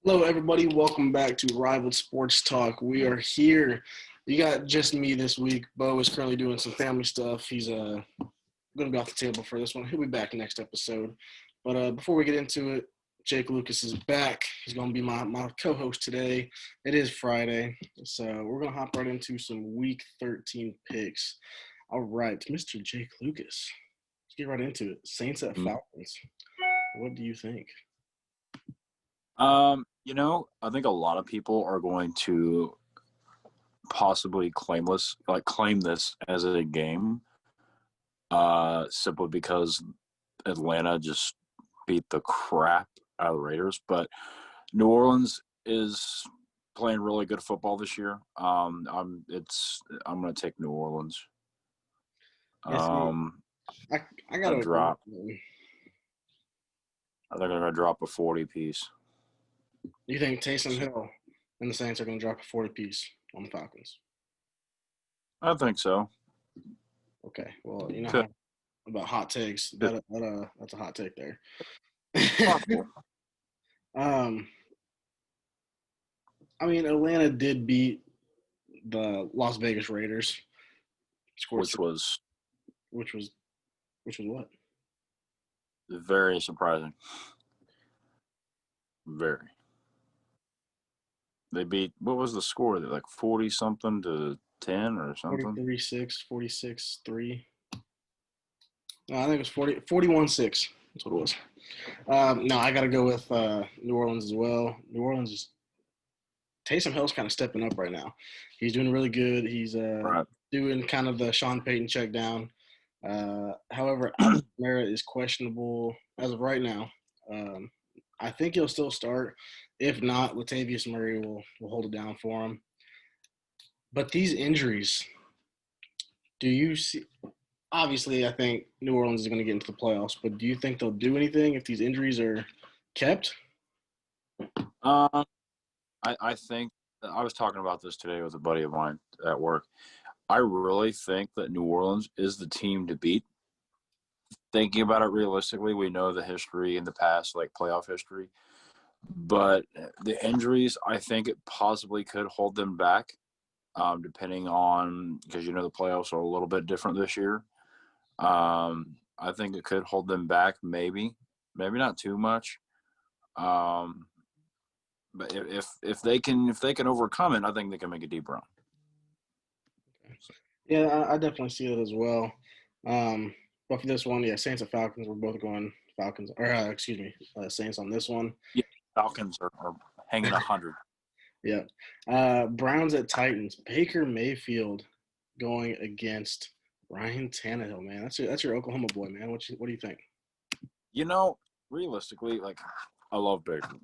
Hello, everybody. Welcome back to Rival Sports Talk. We are here. You got just me this week. Bo is currently doing some family stuff. He's going to be off the table for this one. He'll be back next episode. But before we get into it, Jake Lucas is back. He's going to be my co-host today. It is Friday, so we're going to hop right into some Week 13 picks. All right, Mr. Jake Lucas. Let's get right into it. Saints at Falcons. What do you think? I think a lot of people are going to possibly claim this as a game, simply because Atlanta just beat the crap out of the Raiders. But New Orleans is playing really good football this year. I'm going to take New Orleans. I got to drop. I think they're going to drop a 40 piece. You think Taysom Hill and the Saints are going to drop a 40 piece on the Falcons? I think so. Okay. Well, you know about hot takes. That's a hot take there. I mean, Atlanta did beat the Las Vegas Raiders. Which was what? Very surprising. Very. They beat, what was the score? Like 40-something to 10 or something? 43-6, 46-3. No, I think it was 41-6. That's what it was. No, I got to go with New Orleans as well. New Orleans is – Taysom Hill's kind of stepping up right now. He's doing really good. He's doing kind of the Sean Payton check down. However, Alvin Kamara is questionable as of right now. I think he'll still start. If not, Latavius Murray will hold it down for him. But these injuries, do you see – obviously, I think New Orleans is going to get into the playoffs, but do you think they'll do anything if these injuries are kept? I think – I was talking about this today with a buddy of mine at work. I really think that New Orleans is the team to beat. Thinking about it realistically, we know the history in the past, like playoff history. But the injuries, I think it possibly could hold them back, depending on – because, the playoffs are a little bit different this year. I think it could hold them back maybe not too much. But if they can overcome it, I think they can make a deep run. Yeah, I definitely see that as well. But for this one, yeah, Saints and Falcons, we're both going Falcons. Or, Saints on this one. Yeah, Falcons are hanging 100. Yeah. Browns at Titans. Baker Mayfield going against Ryan Tannehill, man. That's your Oklahoma boy, man. What do you think? Realistically, I love Baker.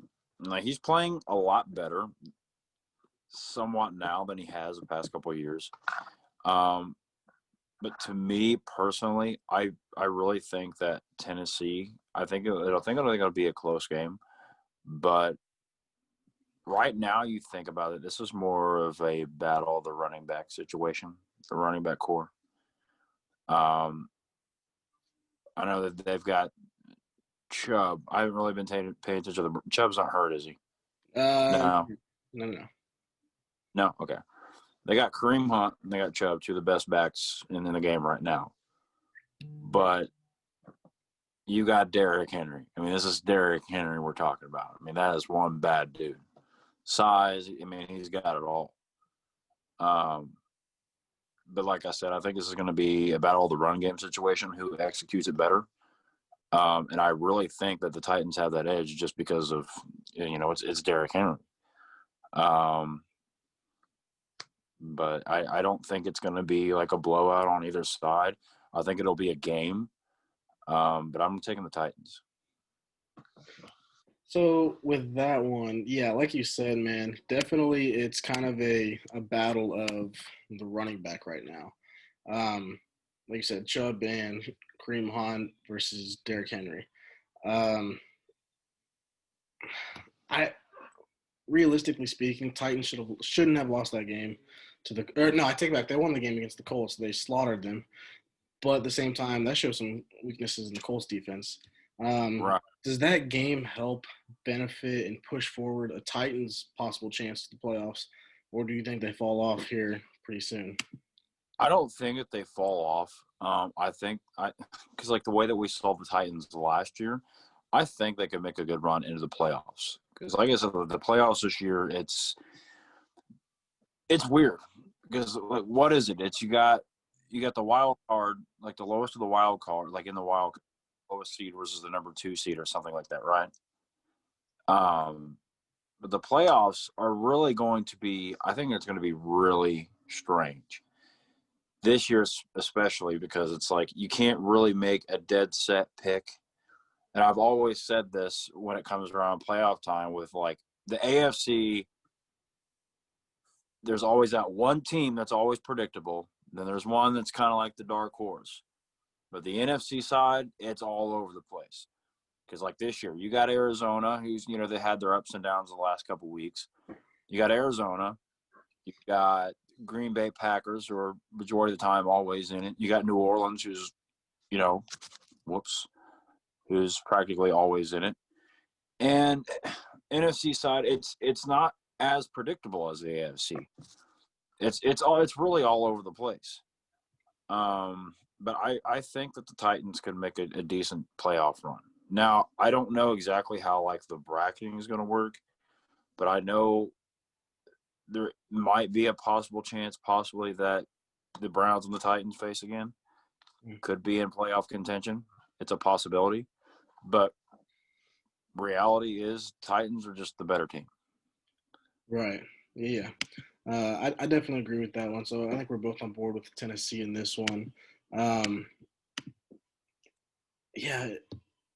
He's playing a lot better somewhat now than he has the past couple of years. But to me personally, I really think that Tennessee, I think it'll going to be a close game. But right now, you think about it, this is more of a battle of the running back situation, the running back core. I know that they've got Chubb. I haven't really been paying attention to the – Chubb's not hurt, is he? No. No? Okay. They got Kareem Hunt and they got Chubb, two of the best backs in the game right now. But you got Derrick Henry. I mean, this is Derrick Henry we're talking about. I mean, that is one bad dude. Size, I mean, he's got it all. But like I said, I think this is going to be about all the run game situation, who executes it better. And I really think that the Titans have that edge just because of, it's Derrick Henry. But I don't think it's going to be like a blowout on either side. I think it'll be a game. But I'm taking the Titans. So with that one, yeah, like you said, man, definitely it's kind of a battle of the running back right now. Like you said, Chubb and Kareem Hunt versus Derrick Henry. Realistically speaking, Titans shouldn't have lost that game I take it back. They won the game against the Colts. They slaughtered them. But at the same time, that shows some weaknesses in the Colts defense. Right. Does that game help benefit and push forward a Titans' possible chance to the playoffs, or do you think they fall off here pretty soon? I don't think that they fall off. I think because like the way that we saw the Titans last year, I think they could make a good run into the playoffs. Because like I said, the playoffs this year, it's weird because like what is it? It's you got the wild card, like the lowest of the wild card, like in the wild lowest seed versus the number 2 seed or something like that, right? But the playoffs are really going to be. I think it's going to be really strange this year, especially because it's like you can't really make a dead set pick. And I've always said this when it comes around playoff time with like the AFC. There's always that one team that's always predictable. Then there's one that's kind of like the dark horse. But the NFC side, it's all over the place. Because like this year, you got Arizona, who's they had their ups and downs the last couple of weeks. You got Arizona, you got Green Bay Packers, who are majority of the time always in it. You got New Orleans, who's who's practically always in it. And NFC side, it's not as predictable as the AFC. It's really all over the place. But I think that the Titans could make a decent playoff run. Now, I don't know exactly how like the bracketing is going to work, but I know there might be a possible chance, possibly, that the Browns and the Titans face again. Could be in playoff contention. It's a possibility. But reality is Titans are just the better team. Right. Yeah. I definitely agree with that one. So I think we're both on board with Tennessee in this one. Yeah,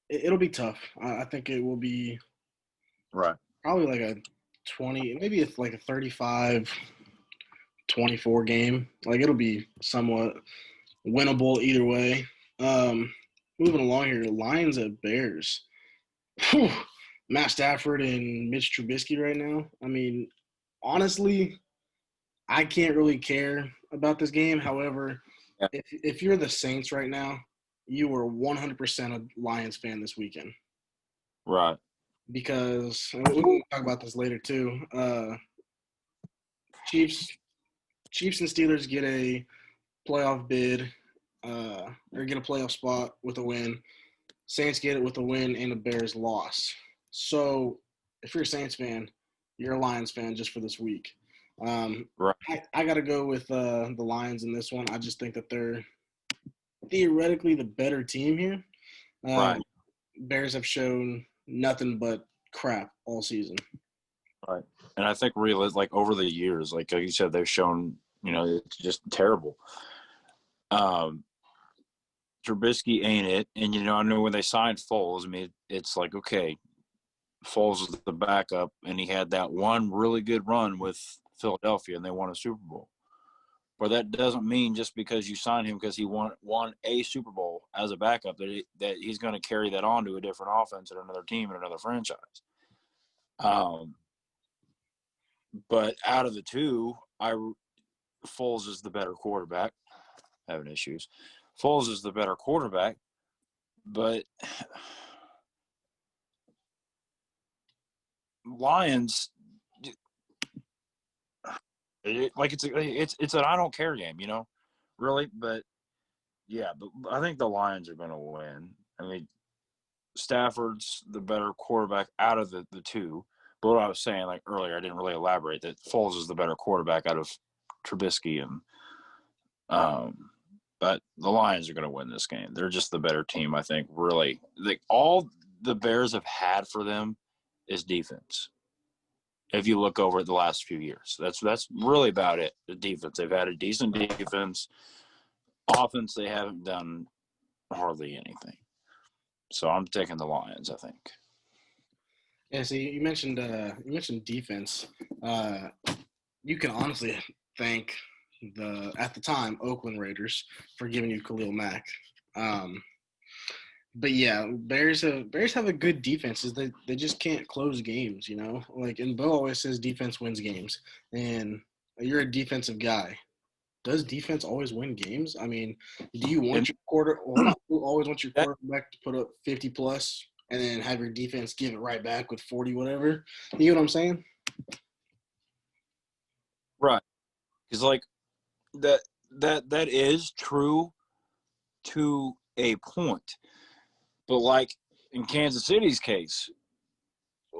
it'll be tough. I think it will be Right. probably like a 20, maybe it's like a 35-24 game. Like it'll be somewhat winnable either way. Moving along here, Lions at Bears. Whew. Matt Stafford and Mitch Trubisky right now. I mean, honestly, I can't really care about this game. However, Yeah. if you're the Saints right now, you were 100% a Lions fan this weekend. Right. Because we can talk about this later too. Chiefs, Chiefs and Steelers get a playoff bid, or get a playoff spot with a win. Saints get it with a win and the Bears loss. So if you're a Saints fan, you're a Lions fan just for this week. Right. I got to go with the Lions in this one. I just think that they're theoretically the better team here. Right. Bears have shown nothing but crap all season. Right. And I think really like over the years, like you said, they've shown, it's just terrible. Trubisky ain't it. And, I know when they signed Foles, I mean, it's like, okay, Foles is the backup, and he had that one really good run with Philadelphia, and they won a Super Bowl. But that doesn't mean just because you signed him because he won a Super Bowl as a backup that he's going to carry that on to a different offense and another team and another franchise. But out of the two, Foles is the better quarterback. Having issues. Foles is the better quarterback, but Lions, it's an I don't care game, really. But yeah, but I think the Lions are going to win. I mean, Stafford's the better quarterback out of the two. But what I was saying like earlier, I didn't really elaborate that Foles is the better quarterback out of Trubisky and but the Lions are going to win this game. They're just the better team, I think. Really, like all the Bears have had for them is defense. If you look over at the last few years, that's really about it. The defense, they've had a decent defense. Offense, they haven't done hardly anything. So I'm taking the Lions, I think. Yeah, so you mentioned defense. You can honestly thank at the time Oakland Raiders for giving you Khalil Mack. But yeah, Bears have a good defense. They just can't close games, Like, and Bo always says defense wins games, and you're a defensive guy. does defense always win games? I mean, do you want And your quarter? Hold on, you always want your that quarterback to put up 50 plus, and then have your defense give it right back with 40 whatever. You know what I'm saying? right, because like that is true to a point, but like in Kansas City's case,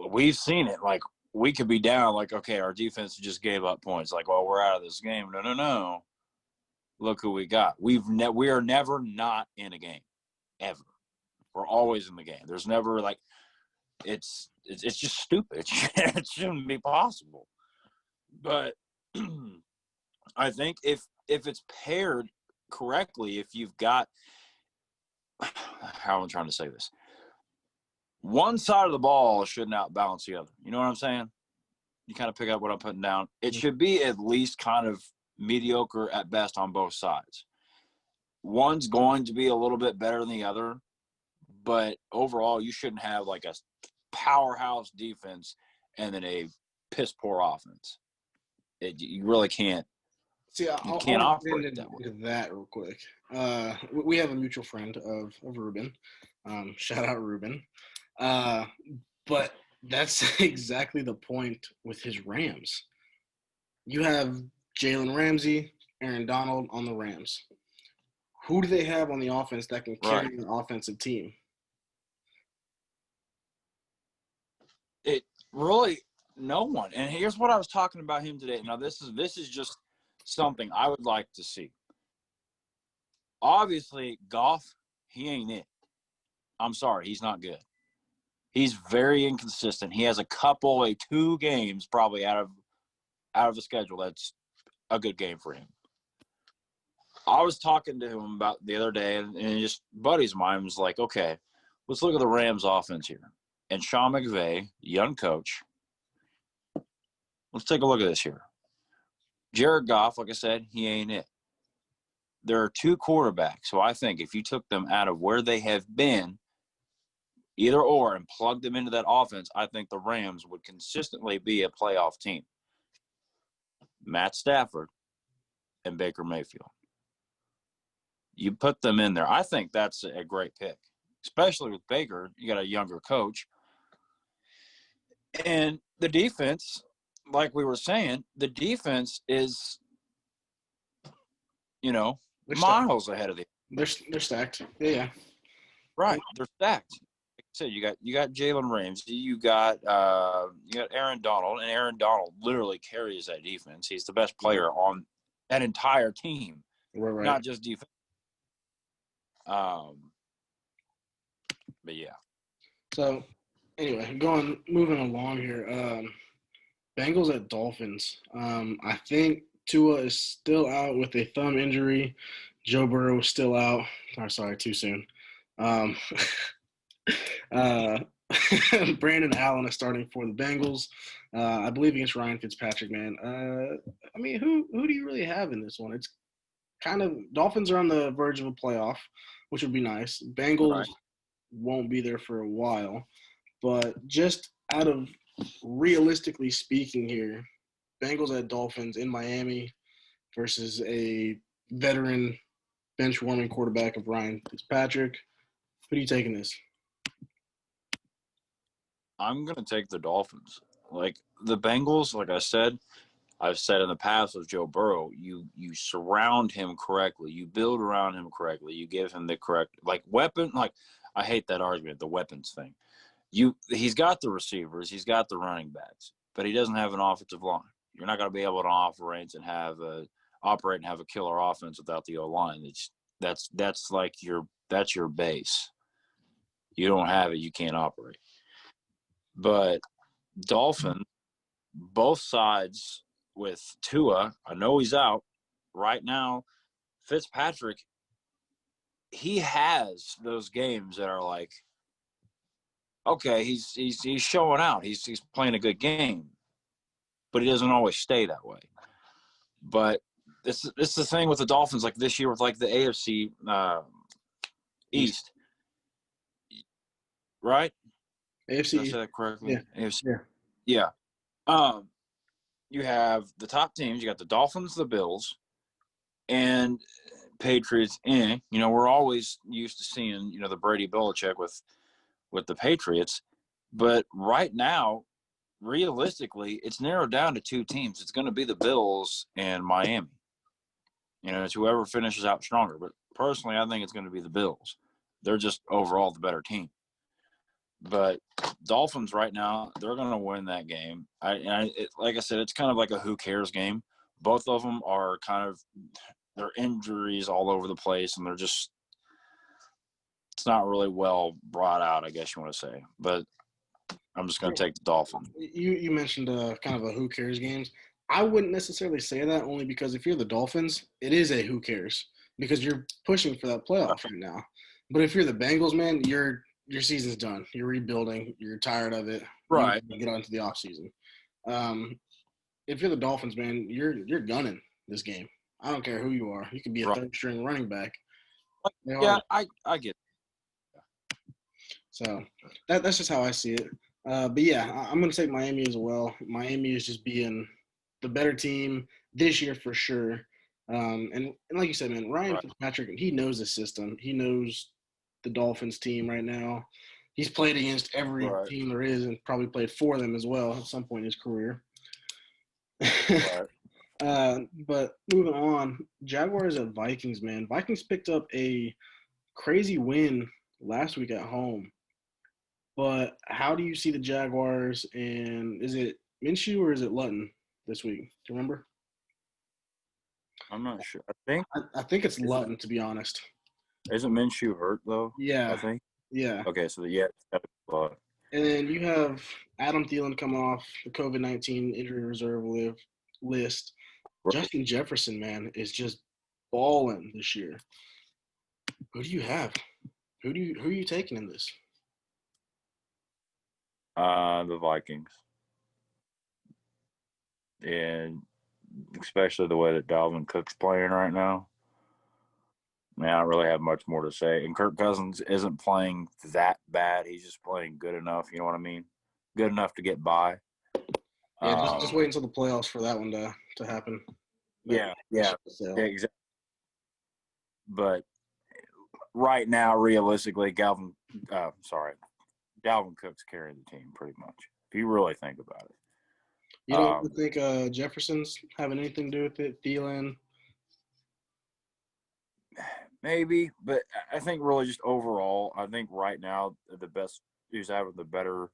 we've seen it. Like we could be down. Like okay, our defense just gave up points. Like well, we're out of this game. No, no, no. Look who we got. We are never not in a game, ever. We're always in the game. There's never like it's just stupid. It shouldn't be possible. But I think if it's paired correctly, if you've got how am I trying to say this? One side of the ball shouldn't outbalance the other. You know what I'm saying? You kind of pick up what I'm putting down. It should be at least kind of mediocre at best on both sides. One's going to be a little bit better than the other, but overall, you shouldn't have like a powerhouse defense and then a piss poor offense. You really can't. See, You I'll can't get operate that way. into that real quick. We have a mutual friend of Ruben. Shout out Ruben. But that's exactly the point with his Rams. You have Jalen Ramsey, Aaron Donald on the Rams. Who do they have on the offense that can carry Right. an offensive team? It really no one. And here's what I was talking about him today. Now this is just something I would like to see. Obviously, Goff, he ain't it. I'm sorry, he's not good. He's very inconsistent. He has two games probably out of the schedule that's a good game for him. I was talking to him about the other day, and just buddies of mine was like, okay, let's look at the Rams offense here. And Sean McVay, young coach, let's take a look at this here. Jared Goff, like I said, he ain't it. There are two quarterbacks. So I think if you took them out of where they have been, either or, and plugged them into that offense, I think the Rams would consistently be a playoff team. Matt Stafford and Baker Mayfield. You put them in there. I think that's a great pick, especially with Baker. You got a younger coach. And the defense, like we were saying, the defense is, They're stacked. miles ahead of the. They're stacked. Yeah. Right, they're stacked. Like I said, you got Jalen Ramsey, you got Aaron Donald, and Aaron Donald literally carries that defense. He's the best player on that entire team, Right. not just defense. But yeah. So anyway, moving along here. Bengals at Dolphins. I think Tua is still out with a thumb injury. Joe Burrow is still out. Oh, sorry, too soon. Uh, Brandon Allen is starting for the Bengals. I believe against Ryan Fitzpatrick, man. I mean, who do you really have in this one? It's kind of Dolphins are on the verge of a playoff, which would be nice. Bengals Right. won't be there for a while, but just out of realistically speaking here, Bengals at Dolphins in Miami versus a veteran bench warming quarterback of Ryan Fitzpatrick. Who are you taking this? I'm going to take the Dolphins. Like the Bengals, like I've said in the past with Joe Burrow, you surround him correctly, you build around him correctly, you give him the correct weapon. Like I hate that argument, the weapons thing. He's got the receivers, he's got the running backs, but he doesn't have an offensive line. You're not going to be able to operate and have a killer offense without the O line. That's your base. You don't have it, you can't operate. But Dolphins, both sides with Tua, I know he's out right now. Fitzpatrick, he has those games that are like, okay, he's showing out. He's playing a good game, but he doesn't always stay that way. But it's the thing with the Dolphins, like this year with like the AFC East, right? AFC Did I East. say that correctly? Yeah. AFC. Yeah. You have the top teams. You got the Dolphins, the Bills, And Patriots, we're always used to seeing, the Brady Belichick with the Patriots. But right now, realistically, it's narrowed down to two teams. It's going to be the Bills and Miami. It's whoever finishes out stronger. But personally, I think it's going to be the Bills. They're just overall the better team. But Dolphins right now, they're going to win that game. Like I said, it's kind of like a who cares game. Both of them are kind of their injuries all over the place, and it's not really well brought out, I guess you want to say. But I'm just going to take the Dolphins. You mentioned kind of a who cares games. I wouldn't necessarily say that, only because if you're the Dolphins, it is a who cares because you're pushing for that playoff right now. But if you're the Bengals, man, your season's done. You're rebuilding. You're tired of it. Right. You get on to the offseason. If you're the Dolphins, man, you're gunning this game. I don't care who you are. You could be a third string running back. Yeah, I get it. So that's just how I see it. But yeah, I'm going to take Miami as well. Miami is just being the better team this year for sure. And like you said, man, Ryan Fitzpatrick, he knows the system. He knows the Dolphins team right now. He's played against every team there is and probably played for them as well at some point in his career. But moving on, Jaguars at Vikings, man. Vikings picked up a crazy win last week at home. But how do you see the Jaguars, and is it Minshew or is it Lutton this week? Do you remember? I'm not sure. I think it's Lutton, to be honest. Isn't Minshew hurt, though? Yeah. I think. Yeah. Okay, so and then you have Adam Thielen coming off the COVID-19 injury reserve list. Right. Justin Jefferson, man, is just balling this year. Who do you have? Who are you taking in this? The Vikings. And especially the way that Dalvin Cook's playing right now. Man, I don't really have much more to say. And Kirk Cousins isn't playing that bad. He's just playing good enough. You know what I mean? Good enough to get by. Yeah, just wait until the playoffs for that one to happen. Yeah, exactly. But right now, realistically, Dalvin Cook's carrying the team pretty much, if you really think about it. You don't think Jefferson's having anything to do with it? Thielen? Maybe, but I think really just overall, I think right now who's having the better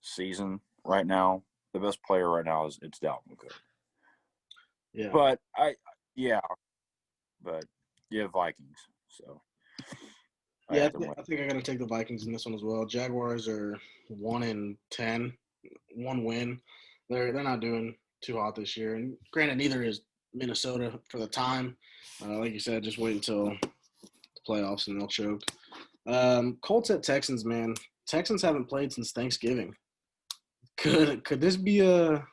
season right now, the best player right now it's Dalvin Cook. Yeah. But Vikings. So yeah, I think I got to take the Vikings in this one as well. Jaguars are 1-10, one win. They're not doing too hot this year, and granted, neither is Minnesota for the time. Like you said, just wait until the playoffs and they'll choke. Colts at Texans, man. Texans haven't played since Thanksgiving. Could this be a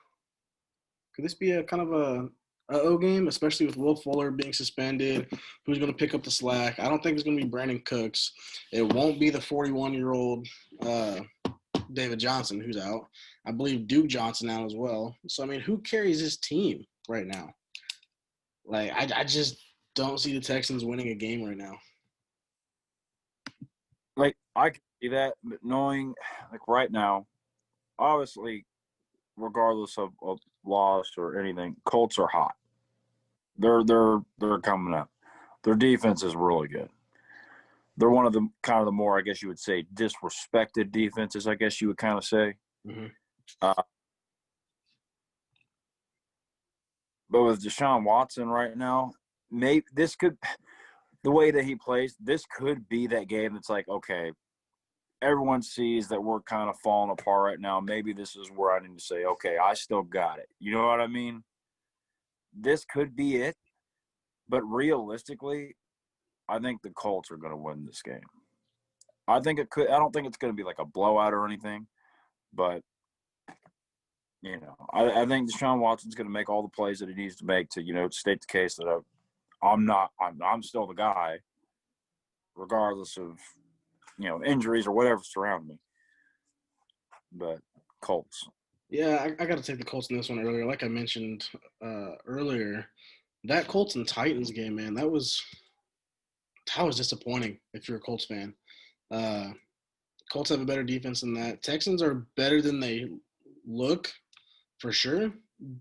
kind of a uh-oh game, especially with Will Fuller being suspended? Who's going to pick up the slack? I don't think it's going to be Brandon Cooks. It won't be the 41-year-old David Johnson who's out. I believe Duke Johnson out as well. So, I mean, who carries this team right now? Like, I just don't see the Texans winning a game right now. Like, I can see that, but knowing, like, right now, obviously, regardless of loss or anything, Colts are hot. They're coming up. Their defense is really good. They're one of the kind of the more, I guess you would say, disrespected defenses, I guess you would kind of say. Mm-hmm. But with Deshaun Watson right now, maybe this could – the way that he plays, this could be that game that's like, okay, everyone sees that we're kind of falling apart right now. Maybe this is where I need to say, okay, I still got it. You know what I mean? This could be it. But realistically, I think the Colts are going to win this game. I think it could. I don't think it's going to be like a blowout or anything, but I think Deshaun Watson's going to make all the plays that he needs to make to state the case that I'm still the guy, regardless of injuries or whatever surround me. But Colts. Yeah, I got to take the Colts in this one earlier. Like I mentioned earlier, That Colts and Titans game, man, that was disappointing if you're a Colts fan. Uh, Colts have a better defense than that. Texans are better than they look for sure,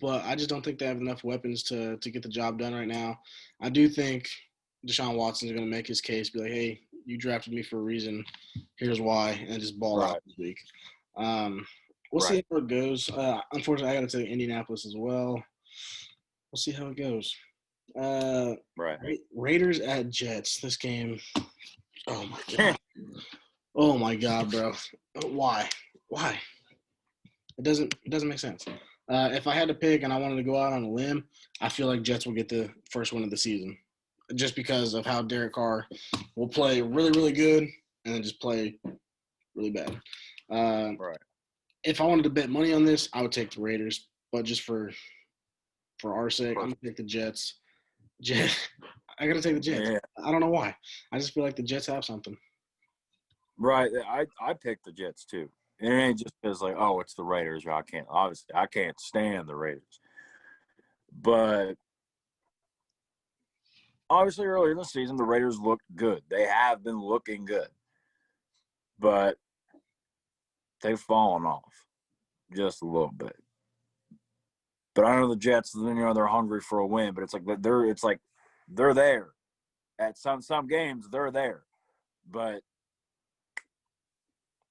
but I just don't think they have enough weapons to get the job done right now. I do think Deshaun Watson is going to make his case, be like, "Hey, you drafted me for a reason. Here's why," and just ball out Right. this week. Um, we'll see Right. how it goes. Unfortunately, I got to take Indianapolis as well. We'll see how it goes. Uh, Right. Raiders at Jets. This game. Oh my god. Oh my god, bro. Why? Why? It doesn't make sense. If I had to pick and I wanted to go out on a limb, I feel like Jets will get the first win of the season, just because of how Derek Carr will play really really good and then just play really bad. Right. If I wanted to bet money on this, I would take the Raiders, but just for our sake, I'm gonna take the Jets. Jet, I gotta take the Jets. Yeah. I don't know why. I just feel like the Jets have something. Right. I picked the Jets too. And it ain't just because like, oh, it's the Raiders. I can't stand the Raiders. But obviously earlier in the season the Raiders looked good. They have been looking good. But they've fallen off just a little bit. But I know the Jets, they're hungry for a win, but it's like they're there. At some games they're there. But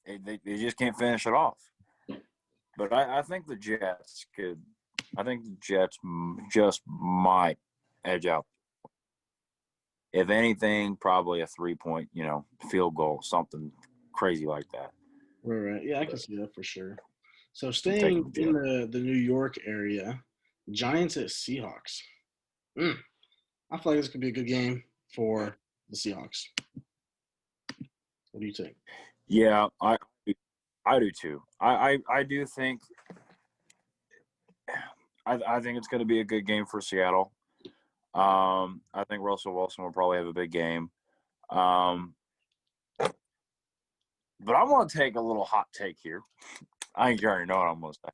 they just can't finish it off. But I think the Jets could. I think the Jets just might edge out. If anything, probably a 3-point, field goal, something crazy like that. Right. Yeah, I can see that for sure. So I'm taking staying the in Jets. the New York area, Giants at Seahawks. I feel like this could be a good game for the Seahawks. What do you think? Yeah, I do too. I do think I think it's going to be a good game for Seattle. I think Russell Wilson will probably have a big game. But I want to take a little hot take here. I think you already know what I'm going to say.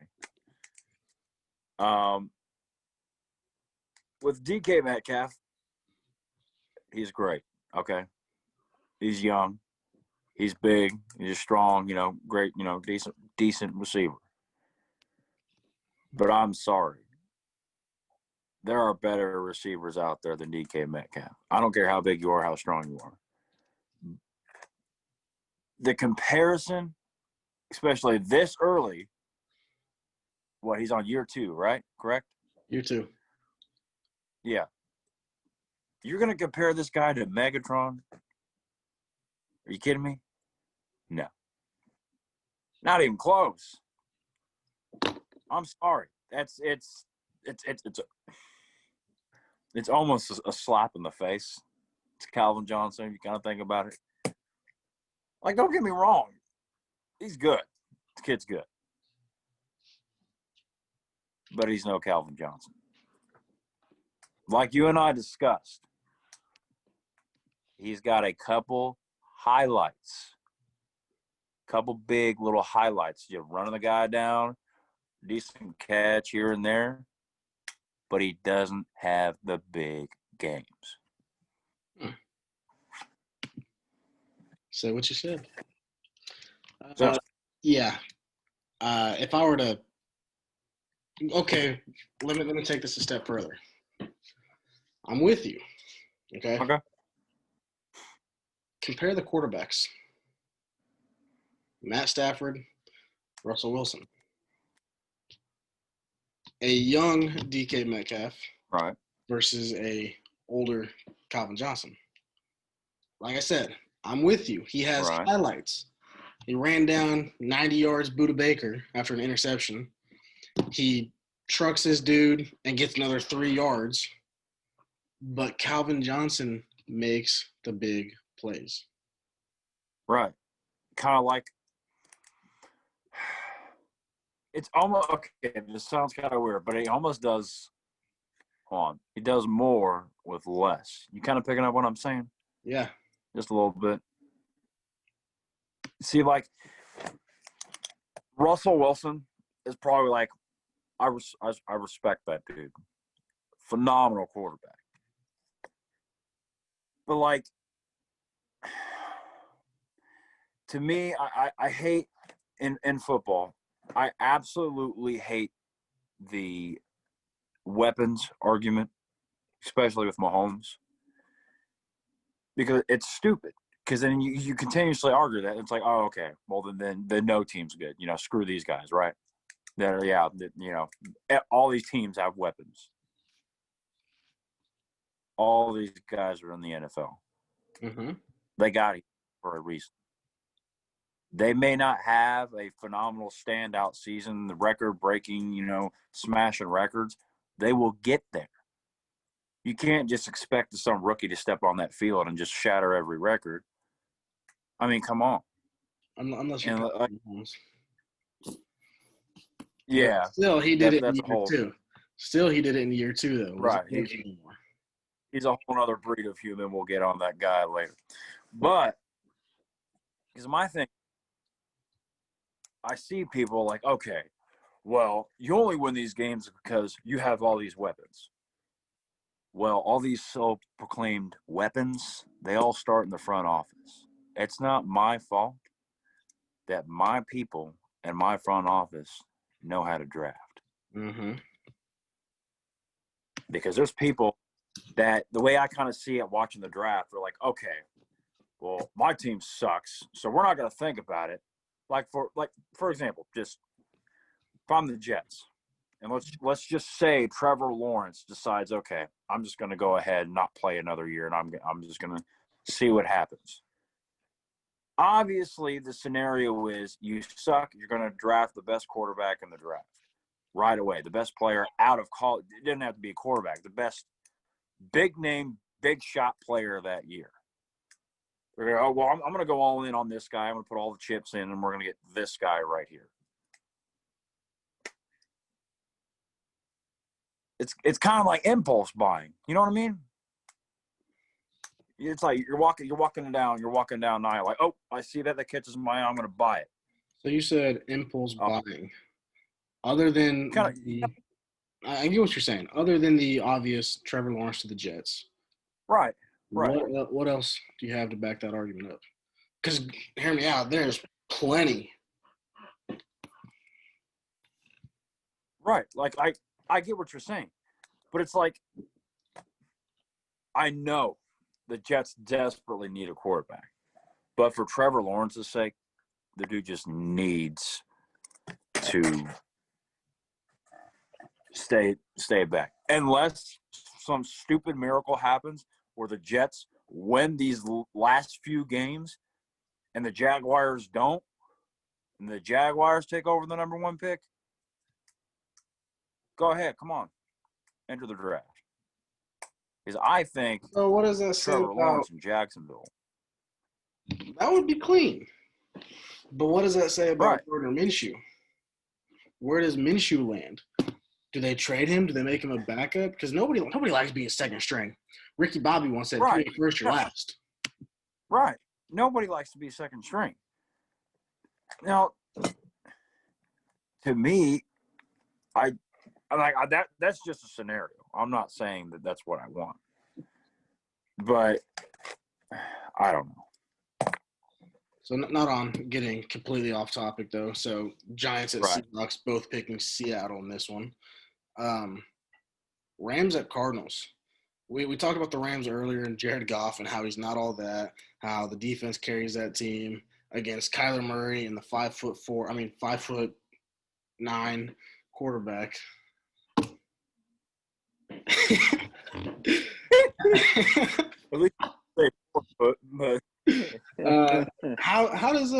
With DK Metcalf, he's great. Okay, he's young, he's big, he's strong. Great. Decent receiver. But I'm sorry, there are better receivers out there than DK Metcalf. I don't care how big you are, how strong you are. The comparison, especially this early, he's on year 2, right? Correct? You too. Yeah. You're going to compare this guy to Megatron? Are you kidding me? No. Not even close. I'm sorry. It's almost a slap in the face. It's Calvin Johnson. You kind of think about it. Like, don't get me wrong. He's good. The kid's good. But he's no Calvin Johnson. Like you and I discussed, he's got a couple highlights. Couple big little highlights. You're running the guy down, decent catch here and there, but he doesn't have the big games. Say what you said. So, Yeah. If I were to, okay, let me take this a step further. I'm with you. Okay. okay. Compare the quarterbacks. Matt Stafford, Russell Wilson. A young DK Metcalf Right. versus a older Calvin Johnson. Like I said, I'm with you. He has Right. highlights. He ran down 90 yards Buda Baker after an interception. He trucks this dude and gets another 3 yards. But Calvin Johnson makes the big plays. Right. Kind of like it's almost okay. This sounds kind of weird, but he almost does. Hold on, he does more with less. You kind of picking up what I'm saying? Yeah. Just a little bit. See, like Russell Wilson is probably like I respect that dude phenomenal quarterback. But, like, to me, I hate in football, I absolutely hate the weapons argument, especially with Mahomes, because it's stupid. Because then you continuously argue that. It's like, oh, okay, well, then no team's good. Screw these guys, right? All these teams have weapons. All these guys are in the NFL. Mm-hmm. They got it for a reason. They may not have a phenomenal standout season, the record-breaking, smashing records. They will get there. You can't just expect some rookie to step on that field and just shatter every record. I mean, come on. Unless you yeah. But still, he did it in year year two. Still, he did it in year two, though. Right. He's a whole other breed of human. We'll get on that guy later. But, because my thing, I see people like, okay, well, you only win these games because you have all these weapons. Well, all these self-proclaimed weapons, they all start in the front office. It's not my fault that my people and my front office know how to draft. Mm-hmm. Because there's people that, the way I kind of see it watching the draft, they're like, okay, well, my team sucks, so we're not going to think about it. For example, just if I'm the Jets, and let's just say Trevor Lawrence decides, okay, I'm just going to go ahead and not play another year, and I'm just going to see what happens. Obviously, the scenario is you suck. You're going to draft the best quarterback in the draft right away, the best player out of college. It didn't have to be a quarterback, the best big name, big shot player that year. Oh, well, I'm going to go all in on this guy. I'm going to put all the chips in, and we're going to get this guy right here. It's kind of like impulse buying. You know what I mean? It's like you're walking down the aisle, like, oh, I see that catches my eye, I'm going to buy it. So you said impulse buying. Other than I get what you're saying. Other than the obvious Trevor Lawrence to the Jets, right? What else do you have to back that argument up? Because hear me out. There's plenty. Right. Like I get what you're saying, but it's like I know the Jets desperately need a quarterback, but for Trevor Lawrence's sake, the dude just needs to stay back. Unless some stupid miracle happens where the Jets win these last few games and the Jaguars don't, and the Jaguars take over the number 1 pick, go ahead, come on, enter the draft. Because I think so what does that say Trevor Lawrence in Jacksonville. That would be clean. But what does that say about Gardner Minshew? Where does Minshew land? Do they trade him? Do they make him a backup? Because nobody likes being second string. Ricky Bobby once said, right. If you're first, you're last. Right. Nobody likes to be second string. Now, to me, that's just a scenario. I'm not saying that that's what I want. But I don't know. So not on getting completely off topic, though. So Giants at Seahawks, both picking Seattle in this one. Rams at Cardinals. We talked about the Rams earlier and Jared Goff and how he's not all that, how the defense carries that team against Kyler Murray and the 5'9" quarterback. At least say 4 foot, but how does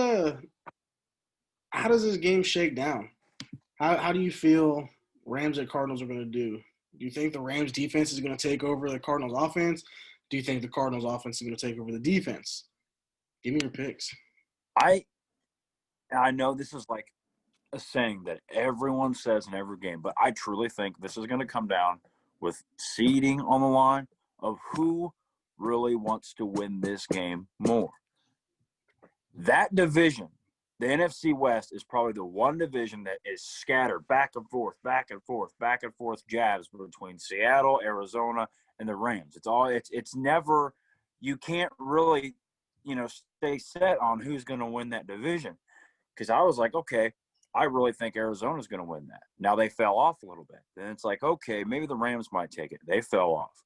this game shake down? How do you feel Rams and Cardinals are going to do? Do you think the Rams defense is going to take over the Cardinals offense? Do you think the Cardinals offense is going to take over the defense? Give me your picks. I know this is like a saying that everyone says in every game, but I truly think this is going to come down with seeding on the line of who really wants to win this game more. That division the NFC West is probably the one division that is scattered back and forth, back and forth, back and forth jabs between Seattle, Arizona, and the Rams. It's never, you can't really, stay set on who's going to win that division. Because I was like, okay, I really think Arizona's going to win that. Now they fell off a little bit. Then it's like, okay, maybe the Rams might take it. They fell off.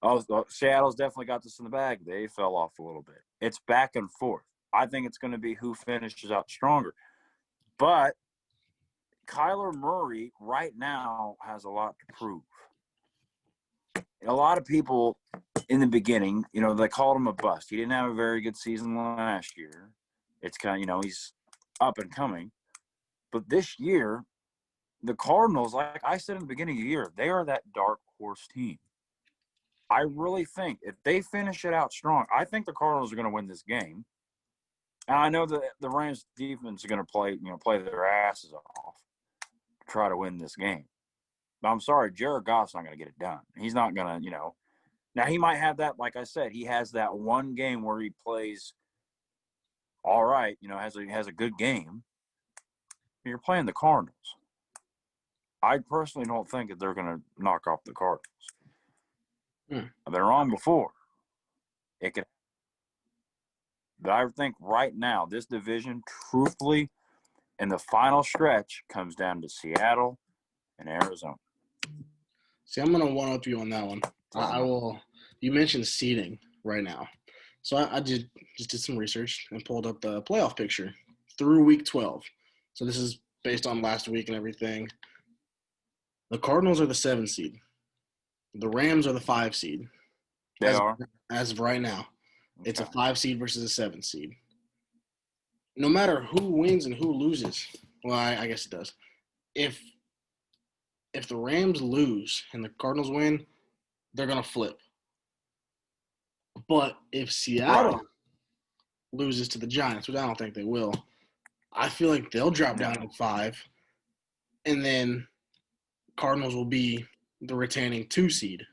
Oh, Seattle's definitely got this in the bag. They fell off a little bit. It's back and forth. I think it's going to be who finishes out stronger. But Kyler Murray right now has a lot to prove. A lot of people in the beginning, they called him a bust. He didn't have a very good season last year. It's kind of, he's up and coming. But this year, the Cardinals, like I said in the beginning of the year, they are that dark horse team. I really think if they finish it out strong, I think the Cardinals are going to win this game. And I know that the Rams defense is going to play their asses off to try to win this game. But I'm sorry, Jared Goff's not going to get it done. He's not going to, Now, he might have that, like I said, he has that one game where he plays all right, has a good game. You're playing the Cardinals. I personally don't think that they're going to knock off the Cardinals. I've been wrong before. It could. But I think right now, this division, truthfully, in the final stretch, comes down to Seattle and Arizona. See, I'm going to one-up you on that one. I will. You mentioned seeding right now. So I just did some research and pulled up the playoff picture through week 12. So this is based on last week and everything. The Cardinals are the 7 seed. The Rams are the 5 seed. They are. As of right now. Okay. It's a 5 seed versus a 7 seed. No matter who wins and who loses, well, I guess it does. If the Rams lose and the Cardinals win, they're going to flip. But if Seattle loses to the Giants, which I don't think they will, I feel like they'll drop down to 5, and then Cardinals will be the retaining 2 seed.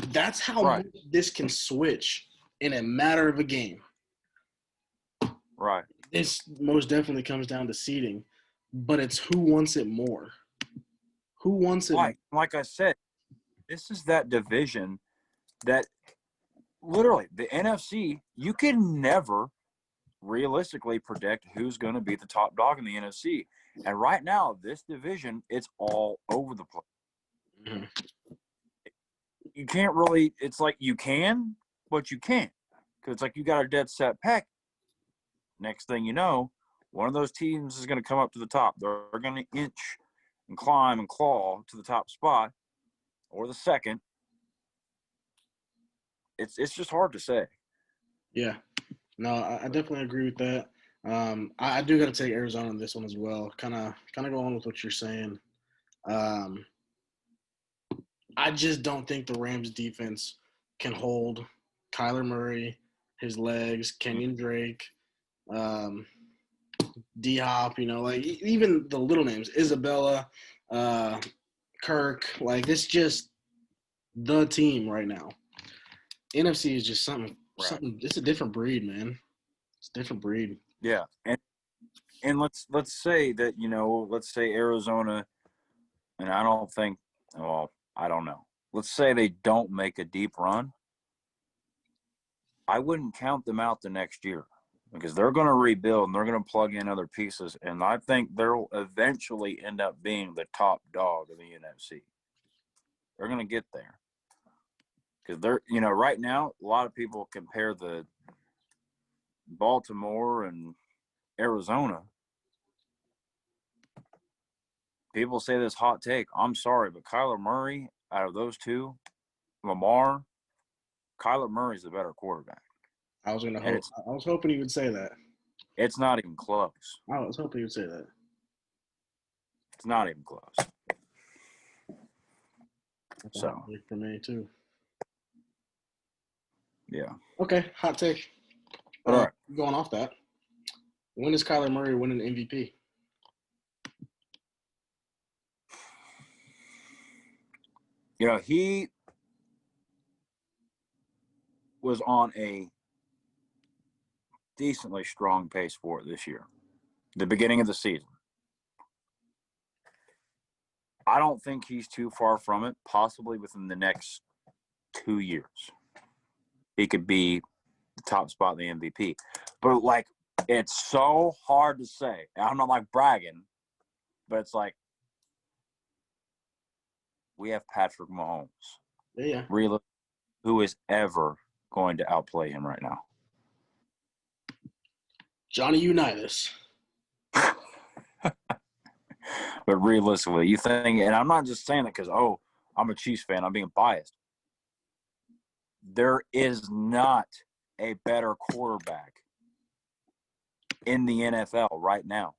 That's how much this can switch in a matter of a game. Right. This most definitely comes down to seeding, but it's who wants it more. Who wants it? Like I said, this is that division that literally the NFC, you can never realistically predict who's going to be the top dog in the NFC. And right now, this division, it's all over the place. Mm-hmm. You can't really – it's like you can, but you can't. Because it's like you got a dead set pack. Next thing you know, one of those teams is going to come up to the top. They're going to inch and climb and claw to the top spot or the second. It's just hard to say. Yeah. No, I definitely agree with that. I do got to take Arizona on this one as well. Kind of go on with what you're saying. I just don't think the Rams defense can hold Kyler Murray, his legs, Kenyon Drake, D-Hop, like even the little names, Isabella, Kirk. Like, it's just the team right now. NFC is just something. It's a different breed, man. It's a different breed. Yeah, and let's say that let's say Arizona, and I don't think. Well, I don't know. Let's say they don't make a deep run. I wouldn't count them out the next year because they're going to rebuild and they're going to plug in other pieces, and I think they'll eventually end up being the top dog of the NFC. They're going to get there. Because they're, right now, a lot of people compare the Baltimore and Arizona. People say this hot take. I'm sorry, but Kyler Murray, out of those two, Lamar, Kyler Murray's the better quarterback. I was hoping you would say that. It's not even close. I was hoping you would say that. It's not even close. That's a hot take for me too. Yeah. Okay, hot take. All right. Going off that, when is Kyler Murray winning MVP? He was on a decently strong pace for it this year, the beginning of the season. I don't think he's too far from it, possibly within the next 2 years. He could be the top spot in the MVP. But, like, it's so hard to say. I'm not, like, bragging, but it's like we have Patrick Mahomes. Yeah. Really, who is ever going to outplay him right now? Johnny Unitas. But realistically, you think, and I'm not just saying it because, I'm a Chiefs fan, I'm being biased. There is not a better quarterback in the NFL right now.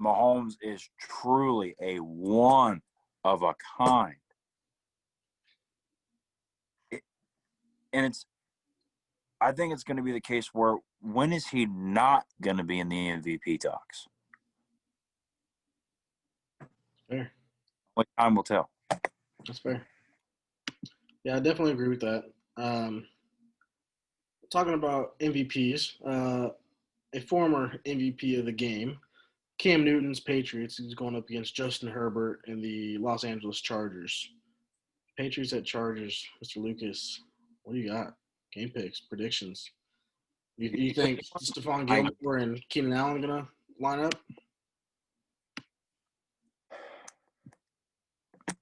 Mahomes is truly a one of a kind. I think it's going to be the case where when is he not going to be in the MVP talks? Fair. Only time will tell. That's fair. Yeah, I definitely agree with that. Talking about MVPs, a former MVP of the game, Cam Newton's Patriots, is going up against Justin Herbert and the Los Angeles Chargers. Patriots at Chargers, Mr. Lucas, what do you got? Game picks, predictions. You think Stephon Gilmore and Keenan Allen going to line up?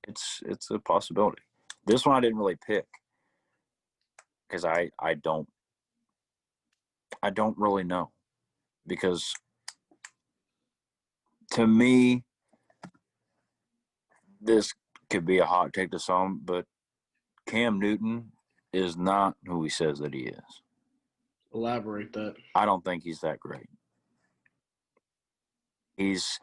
It's a possibility. This one I didn't really pick because I don't really know, because to me this could be a hot take to some, but Cam Newton is not who he says that he is. Elaborate that. I don't think he's that great. He's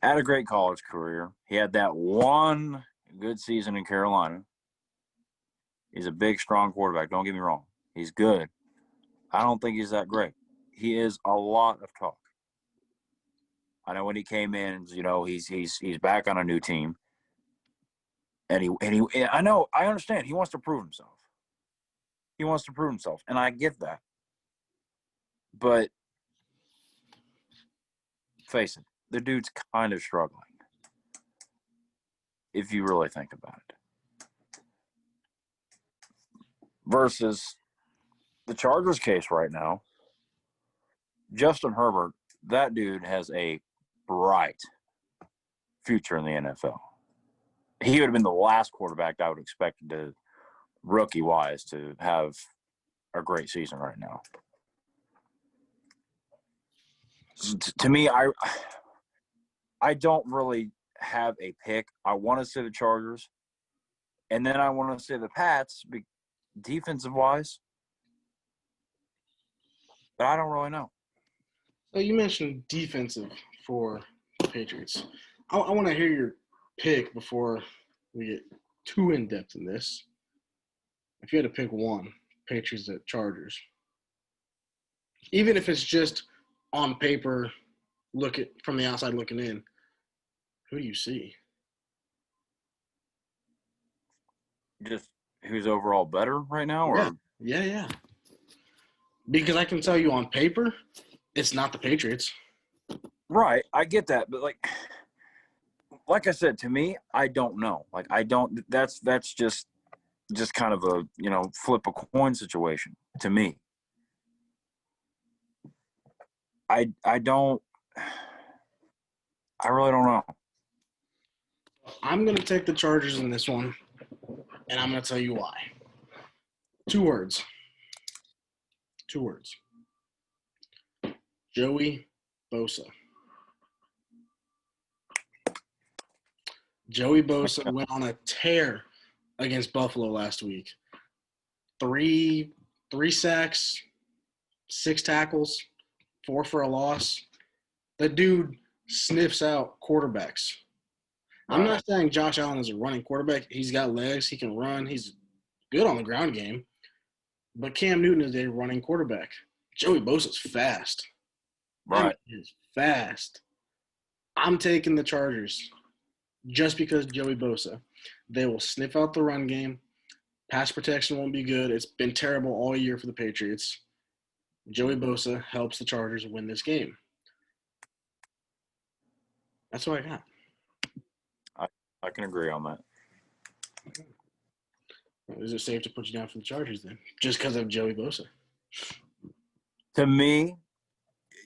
had a great college career. He had that one good season in Carolina. He's a big, strong quarterback. Don't get me wrong. He's good. I don't think he's that great. He is a lot of talk. I know when he came in, he's back on a new team. And I understand. He wants to prove himself. He wants to prove himself, and I get that. But face it, the dude's kind of struggling, if you really think about it. Versus the Chargers case right now, Justin Herbert, that dude has a bright future in the NFL. He would have been the last quarterback I would expect to, rookie-wise, to have a great season right now. To me, I don't really have a pick. I want to say the Chargers, and then I want to say the Pats, defensive-wise, but I don't really know. So you mentioned defensive for the Patriots. I want to hear your pick before we get too in-depth in this. If you had to pick one, Patriots at Chargers, even if it's just on paper, from the outside looking in, who do you see? Just who's overall better right now? Or Yeah. Because I can tell you on paper, it's not the Patriots. Right, I get that, but like I said, to me, I don't know. That's just kind of a, flip a coin situation to me. I really don't know. I'm going to take the Chargers in this one, and I'm going to tell you why. Two words. Joey Bosa. Joey Bosa went on a tear against Buffalo last week. Three sacks, 6 tackles, 4 for a loss. The dude sniffs out quarterbacks. Right. I'm not saying Josh Allen is a running quarterback. He's got legs. He can run. He's good on the ground game. But Cam Newton is a running quarterback. Joey Bosa's fast. Right. He's fast. I'm taking the Chargers just because Joey Bosa. They will sniff out the run game. Pass protection won't be good. It's been terrible all year for the Patriots. Joey Bosa helps the Chargers win this game. That's what I got. I can agree on that. Is it safe to put you down for the Chargers then? Just because of Joey Bosa? To me,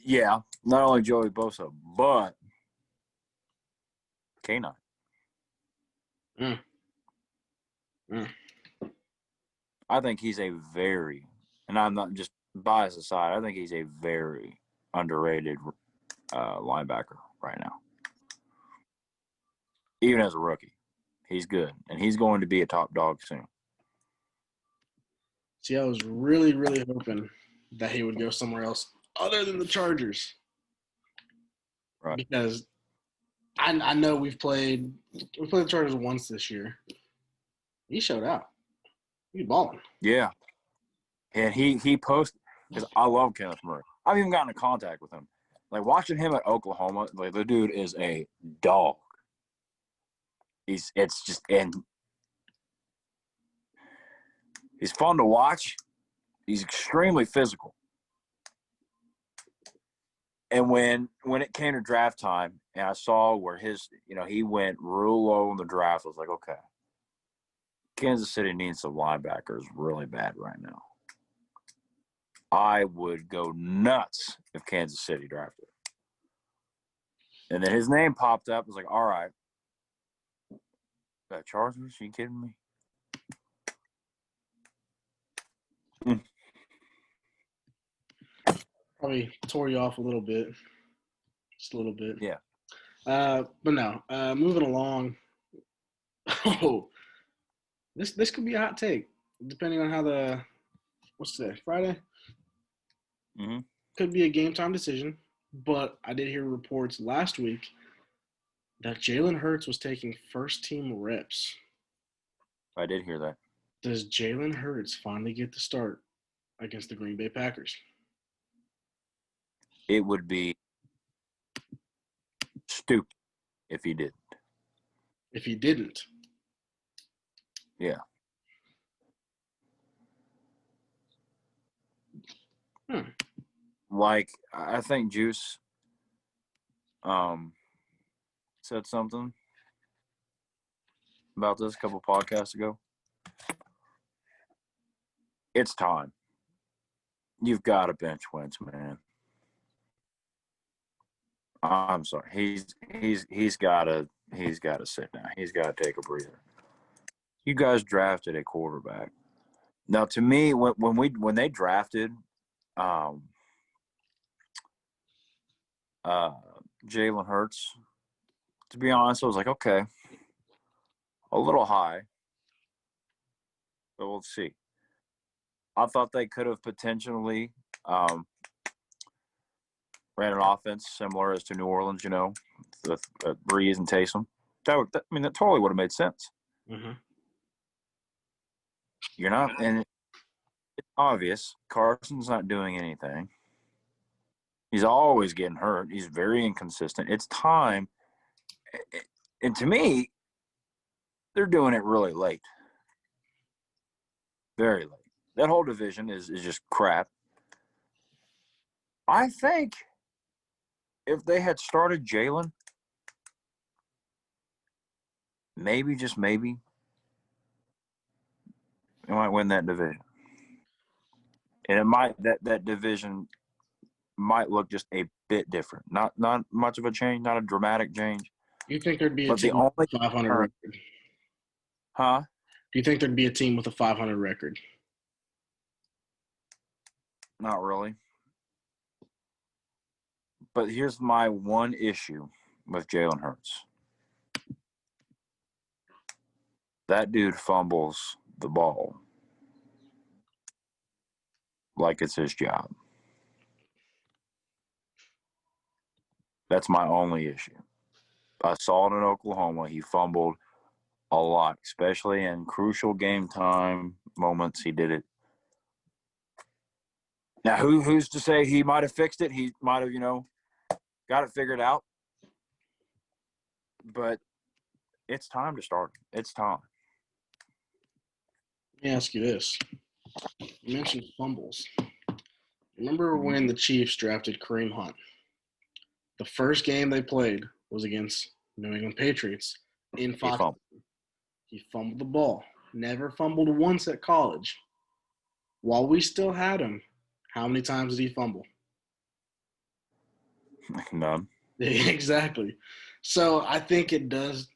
yeah, not only Joey Bosa, but K9. I think he's a very, and I'm not just bias aside, I think he's a very underrated linebacker right now. Even as a rookie, he's good, and he's going to be a top dog soon. See, I was really, really hoping that he would go somewhere else other than the Chargers. Right. Because I know we played the Chargers once this year. He showed out. He's balling. Yeah. And he posted, because I love Kenneth Murray. I've even gotten in contact with him. Like, watching him at Oklahoma, like, the dude is a dog. He's fun to watch. He's extremely physical. And when it came to draft time, and I saw where he went real low in the draft, I was like, okay, Kansas City needs some linebackers really bad right now. I would go nuts if Kansas City drafted. And then his name popped up. I was like, all right. That Chargers? Are you kidding me? Probably tore you off a little bit. Just a little bit. Yeah. But no. Moving along. Oh, this could be a hot take, depending on how what's today? Friday? Mm-hmm. Could be a game time decision, but I did hear reports last week that Jalen Hurts was taking first team reps. I did hear that. Does Jalen Hurts finally get the start against the Green Bay Packers? It would be stupid if he didn't. If he didn't. Yeah. Like, I think Juice said something about this a couple podcasts ago. It's time. You've got to bench Wentz, man. I'm sorry. He's got to sit down. He's got to take a breather. You guys drafted a quarterback. Now, to me, when they drafted Jalen Hurts, to be honest, I was like, okay, a little high, but we'll see. I thought they could have potentially ran an offense similar as to New Orleans, with Breeze and Taysom. That totally would have made sense. Mm-hmm. You're not, and it's obvious Carson's not doing anything. He's always getting hurt. He's very inconsistent. It's time. And to me, they're doing it really late. Very late. That whole division is just crap. I think if they had started Jalen, maybe, just maybe, they might win that division. And it might that division might look just a bit different. Not much of a change, not a dramatic change. You think there'd be a team with a 500 record? Huh? Do you think there'd be a team with a 500 record? Not really. But here's my one issue with Jalen Hurts. That dude fumbles the ball like it's his job. That's my only issue. I saw it in Oklahoma. He fumbled a lot, especially in crucial game time moments. He did it. Now, who's to say he might have fixed it? He might have, got it figured out. But it's time to start. It's time. me ask you this. You mentioned fumbles. Remember Mhm. when the Chiefs drafted Kareem Hunt? The first game they played was against New England Patriots in He Fox. fumbled. He fumbled the ball. Never fumbled once at college. While we still had him, how many times did he fumble? None. Exactly. So I think it does.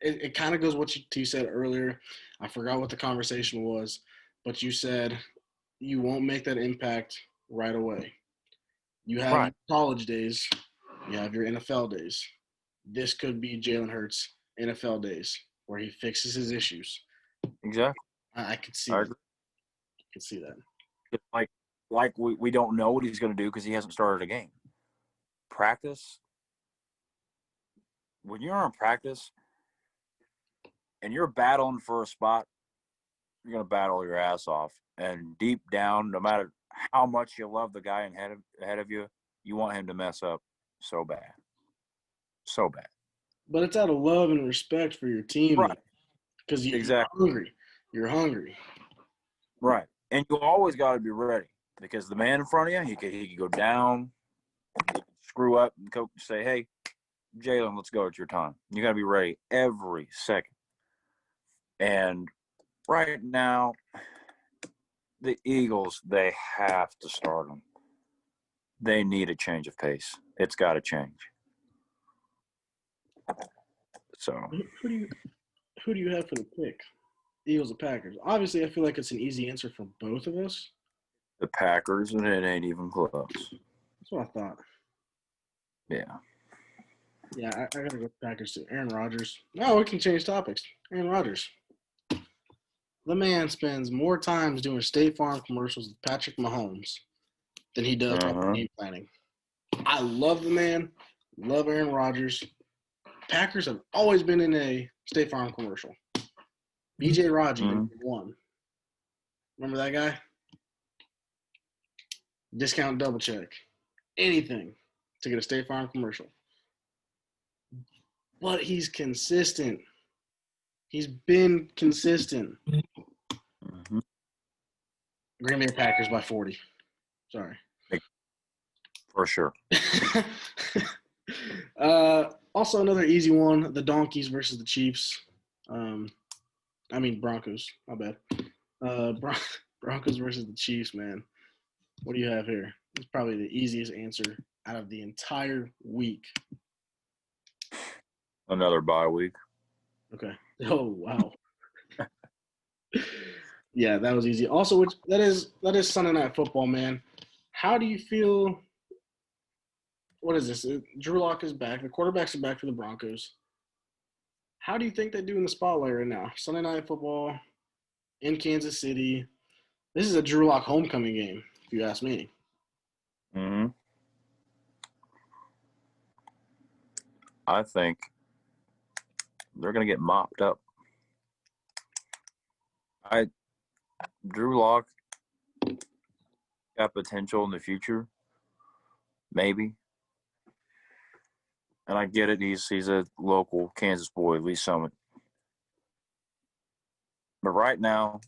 It kind of goes what you said earlier. I forgot what the conversation was, but you said you won't make that impact right away. You have your Right. college days, you have your NFL days. This could be Jalen Hurts' NFL days where he fixes his issues. Exactly. I could see I that. agree. I could see that. It's like we don't know what he's going to do because he hasn't started a game. Practice. When you're in practice and you're battling for a spot, you're going to battle your ass off. And deep down, no matter how much you love the guy ahead of you, you want him to mess up so bad. So bad. But it's out of love and respect for your team, though, Right. because you're Exactly. hungry. You're hungry. Right. And you always got to be ready because the man in front of you, he could go down, screw up, and coach say, "Hey, Jalen, let's go. It's your time." You got to be ready every second. And right now, the Eagles, they have to start him. They need a change of pace. It's got to change. So Who do you have for the pick? Eagles or Packers? Obviously, I feel like it's an easy answer for both of us. the Packers, and it ain't even close. That's what I thought. Yeah. Yeah, I gotta go Packers too. Aaron Rodgers. No, we can change topics. Aaron Rodgers. The man spends more times doing State Farm commercials with Patrick Mahomes than he does Uh-huh. game planning. I love the man. Love Aaron Rodgers. Packers have always been in a State Farm commercial. BJ Raji, Mm-hmm. number one. Remember that guy? Discount double check. Anything to get a State Farm commercial. But he's consistent. He's been consistent. Mm-hmm. Green Bay Packers by 40. Sorry. For sure. Also, another easy one: the Donkeys versus the Chiefs. Broncos. My bad. Broncos versus the Chiefs. Man, what do you have here? It's probably the easiest answer out of the entire week. Another bye week. Okay. Oh wow. Yeah, that was easy. Also, which that is Sunday Night Football, man. How do you feel? What is this? Drew Lock is back. The quarterbacks are back for the Broncos. How do you think they do in the spotlight right now? Sunday Night Football in Kansas City. This is a Drew Lock homecoming game, if you ask me. Mm-hmm. I think they're going to get mopped up. Drew Lock got potential in the future, maybe. And I get it. He's a local Kansas boy, Lee Summit. But right now,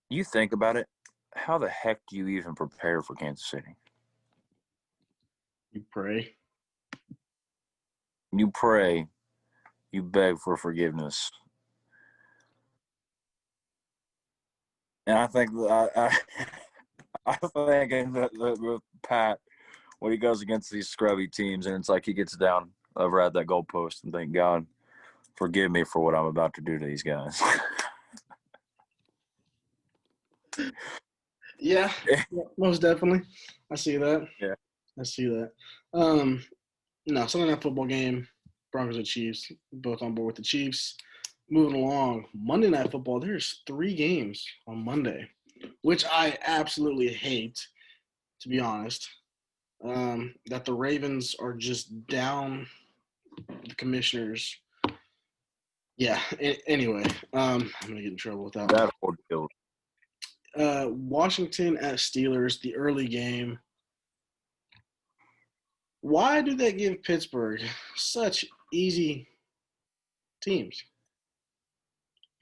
you think about it. How the heck do you even prepare for Kansas City? You pray. You pray. You beg for forgiveness. And I think I think with Pat when he goes against these scrubby teams, and it's like he gets down over at that goalpost and thank God, forgive me for what I'm about to do to these guys. Yeah, most definitely. I see that. Yeah. I see that. Um, no, Sunday Night Football game. Broncos and Chiefs, both on board with the Chiefs. Moving along, Monday Night Football. There's 3 games on Monday, which I absolutely hate, to be honest. That the Ravens are just down the Commissioners. Yeah. Anyway, I'm gonna get in trouble with that one. That whole deal. Washington at Steelers, the early game. Why do they give Pittsburgh such easy teams?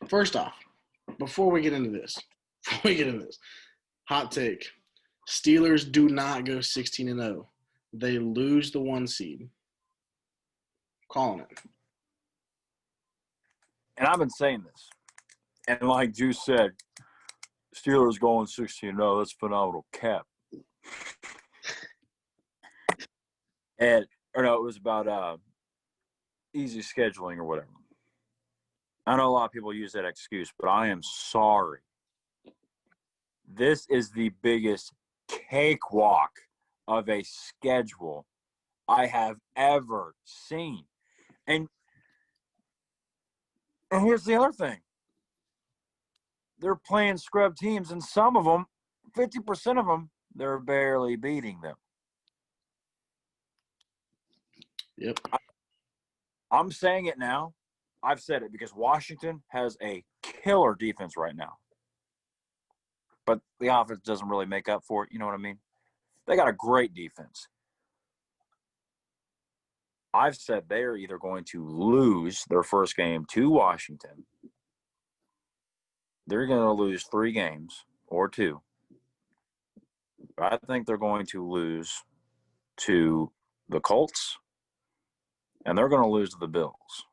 First off, before we get into this, hot take: Steelers do not go 16-0. They lose the 1 seed. Calling it. And I've been saying this. And like Juice said, Steelers going 16-0. That's phenomenal. Cap. And or no, it was about easy scheduling or whatever. I know a lot of people use that excuse, but I am sorry. This is the biggest cakewalk of a schedule I have ever seen. And here's the other thing. They're playing scrub teams, and some of them, 50% of them, they're barely beating them. Yep. I'm saying it now. I've said it because Washington has a killer defense right now. But the offense doesn't really make up for it. You know what I mean? They got a great defense. I've said they are either going to lose their first game to Washington. They're going to lose 3 games or 2. I think they're going to lose to the Colts, and they're going to lose to the Bills.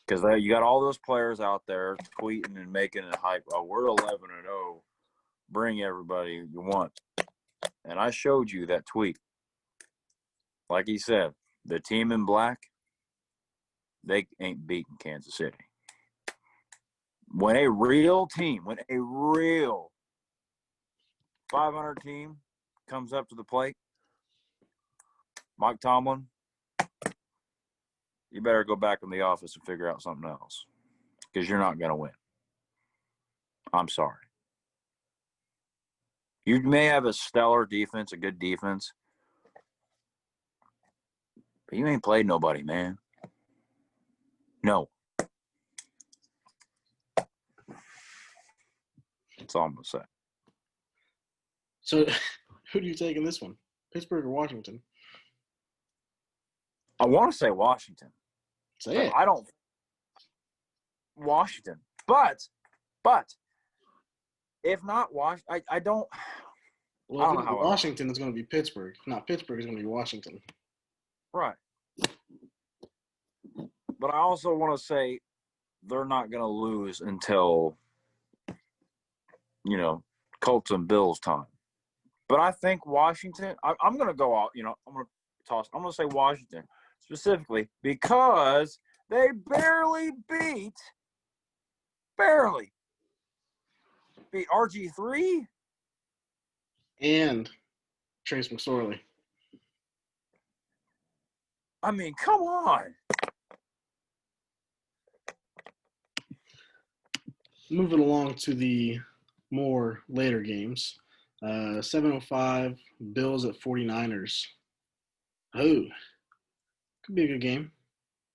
Because you got all those players out there tweeting and making it hype. Oh, we're 11-0. Bring everybody you want. And I showed you that tweet. Like he said, the team in black, they ain't beating Kansas City. When a real team, when a real 500 team comes up to the plate, Mike Tomlin, you better go back in the office and figure out something else because you're not going to win. I'm sorry. You may have a stellar defense, a good defense, but you ain't played nobody, man. No. That's all I'm going to say. So, who do you take in this one? Pittsburgh or Washington? I want to say Washington. Say it. I don't. Washington. But, if not Washington, I don't. Well, I if don't it's know how Washington, it's going to be Pittsburgh. If not Pittsburgh, it's going to be Washington. Right. But I also want to say they're not going to lose until, Colts and Bills time. But I think Washington, I'm going to go out, I'm going to say Washington specifically because they barely beat RG3 and Trace McSorley. I mean, come on. Moving along to the more later games. 7:05, Bills at 49ers. Oh, could be a good game.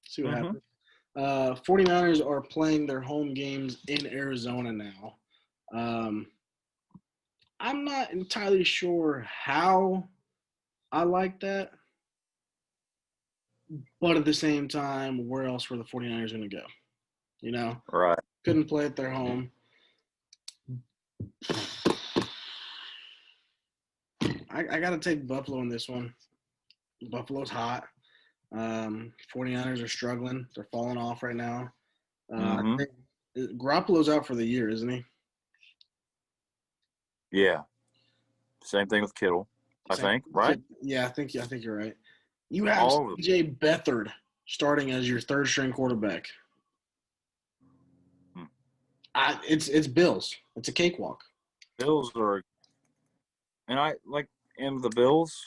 See what happens. 49ers are playing their home games in Arizona now. I'm not entirely sure how I like that. But at the same time, where else were the 49ers going to go? Right. Couldn't play at their home. I got to take Buffalo in this one. Buffalo's hot. 49ers are struggling. They're falling off right now. I think Garoppolo's out for the year, isn't he? Yeah. Same thing with Kittle, I think, right? Yeah, I think you're right. You have CJ Beathard starting as your third string quarterback. It's Bills. It's a cakewalk. Bills are, and the Bills,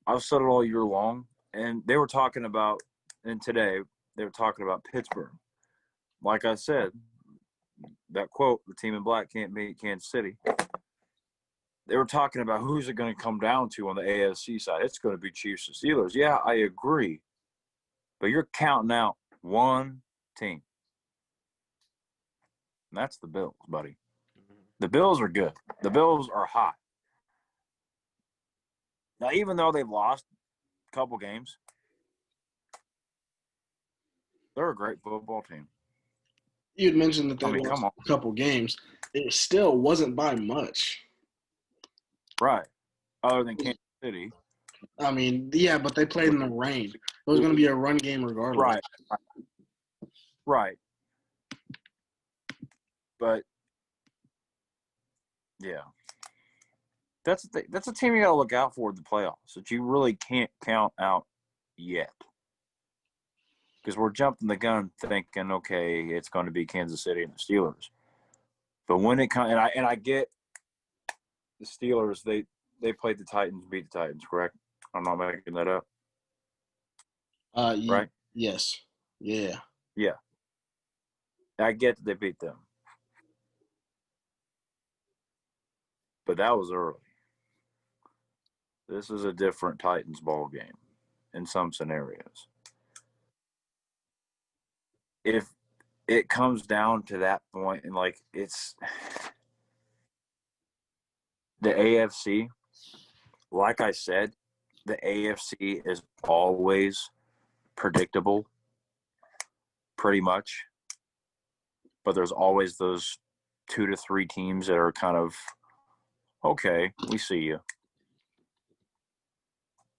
I've said it all year long, and they were talking about, and today they were talking about Pittsburgh. Like I said, that quote, the team in black can't beat Kansas City. They were talking about who's it going to come down to on the AFC side. It's going to be Chiefs and Steelers. Yeah, I agree. But you're counting out one team. And that's the Bills, buddy. The Bills are good. The Bills are hot. Now, even though they've lost a couple games, they're a great football team. you'd mentioned that they I mean, lost come on. a couple games. It still wasn't by much. Right. Other than Kansas City. I mean, yeah, but they played in the rain. It was going to be a run game regardless. Right. Right. But, yeah. That's a team you got to look out for in the playoffs that you really can't count out yet. Because we're jumping the gun thinking, okay, it's going to be Kansas City and the Steelers. But when it comes, and I get the Steelers, they played the Titans, beat the Titans, correct? I'm not making that up. Right? Yes. Yeah. Yeah. I get that they beat them. But that was early. This is a different Titans ball game in some scenarios. If it comes down to that point, and like it's the AFC, like I said, the AFC is always predictable, pretty much. But there's always those 2 to 3 teams that are kind of, okay, we see you.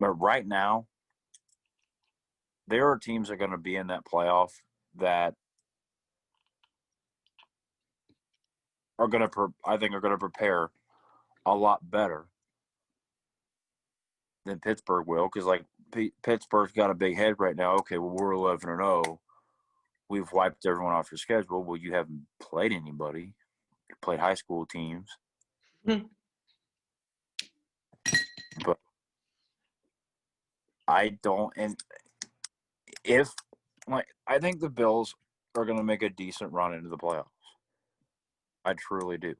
But right now, there are teams that are going to be in that playoff that are going to, I think, are going to prepare a lot better than Pittsburgh will, because like Pittsburgh's got a big head right now. Okay, well, we're 11-0. We've wiped everyone off your schedule. Well, you haven't played anybody. You played high school teams. But I don't, and if like I think the Bills are going to make a decent run into the playoffs. I truly do.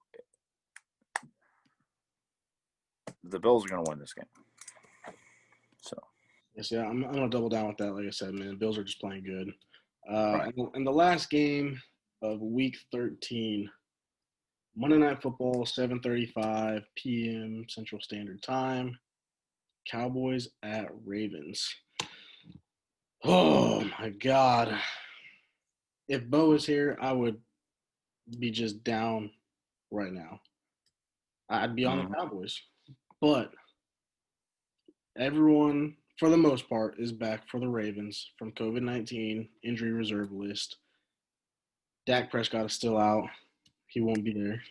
The Bills are going to win this game. So. Yes, yeah, I'm going to double down with that. Like I said, man, the Bills are just playing good. Right. And the last game of Week 13, Monday Night Football, 7:35 p.m. Central Standard Time. Cowboys at Ravens. Oh, my God. If Bo was here, I would be just down right now. I'd be on the Cowboys. But everyone, for the most part, is back for the Ravens from COVID-19 injury reserve list. Dak Prescott is still out. He won't be there.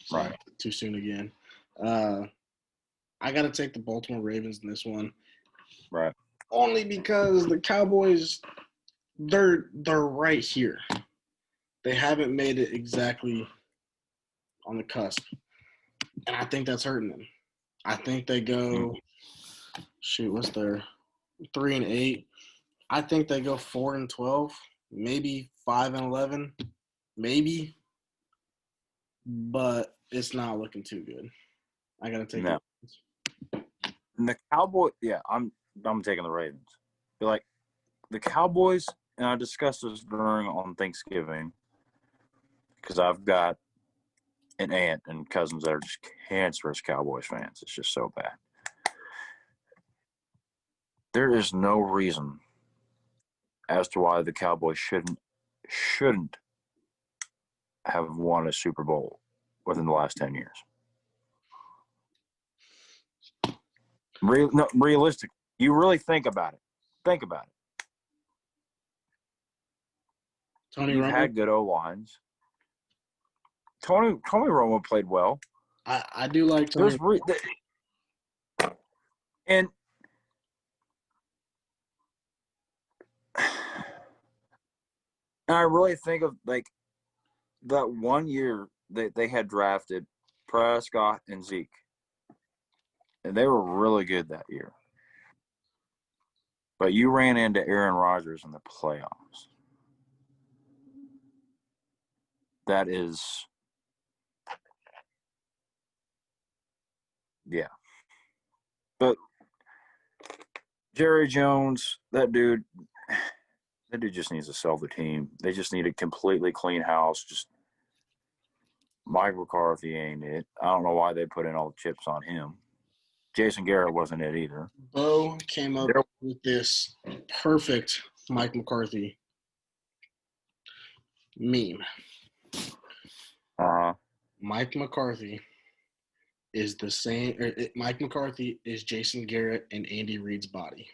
So Right. too soon again. I got to take the Baltimore Ravens in this one. Right. Only because the Cowboys, they're right here. They haven't made it exactly on the cusp. And I think that's hurting them. I think they go, what's their 3-8? I think they go 4-12, maybe 5-11, maybe. But it's not looking too good. I gotta take it. And the Cowboys, yeah, I'm taking the Ravens. But like the Cowboys, and I discussed this on Thanksgiving because I've got an aunt and cousins that are just cancerous Cowboys fans. It's just so bad. There is no reason as to why the Cowboys shouldn't have won a Super Bowl within the last 10 years. Realistic. You really think about it. Think about it. You've had good O-lines. Tony Romo played well. I do like Tony. And I really think of like that one year they had drafted Prescott and Zeke. And they were really good that year. But you ran into Aaron Rodgers in the playoffs. That is, yeah. But Jerry Jones, that dude just needs to sell the team. They just need a completely clean house. Just Mike McCarthy ain't it. I don't know why they put in all the chips on him. Jason Garrett wasn't it either. Bo came up with this perfect Mike McCarthy. Meme. Uh-huh. Mike McCarthy is the same. Mike McCarthy is Jason Garrett and Andy Reid's body.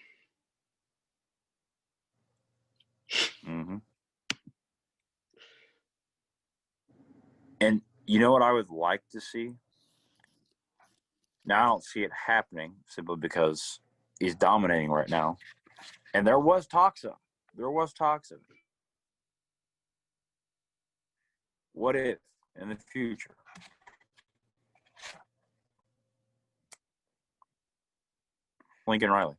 Mm-hmm. And you know what I would like to see? Now, I don't see it happening simply because he's dominating right now. And there was talks of it. What if in the future? Lincoln Riley.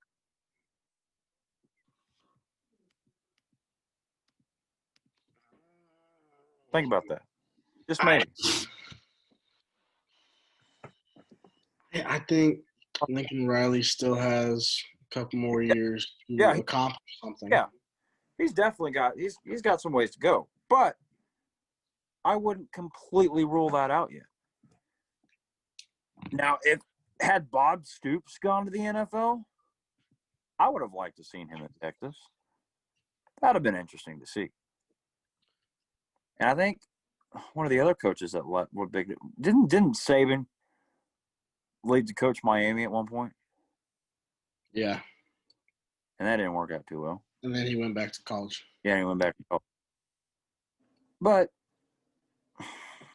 Think about that. Just maybe. I think Lincoln Riley still has a couple more years to accomplish something. Yeah. He's definitely got some ways to go. But I wouldn't completely rule that out yet. Now, had Bob Stoops gone to the NFL, I would have liked to seen him in Texas. That'd have been interesting to see. And I think one of the other coaches that were big didn't Saban leave to coach Miami at one point? Yeah. And that didn't work out too well. And then he went back to college. Yeah, he went back to college. But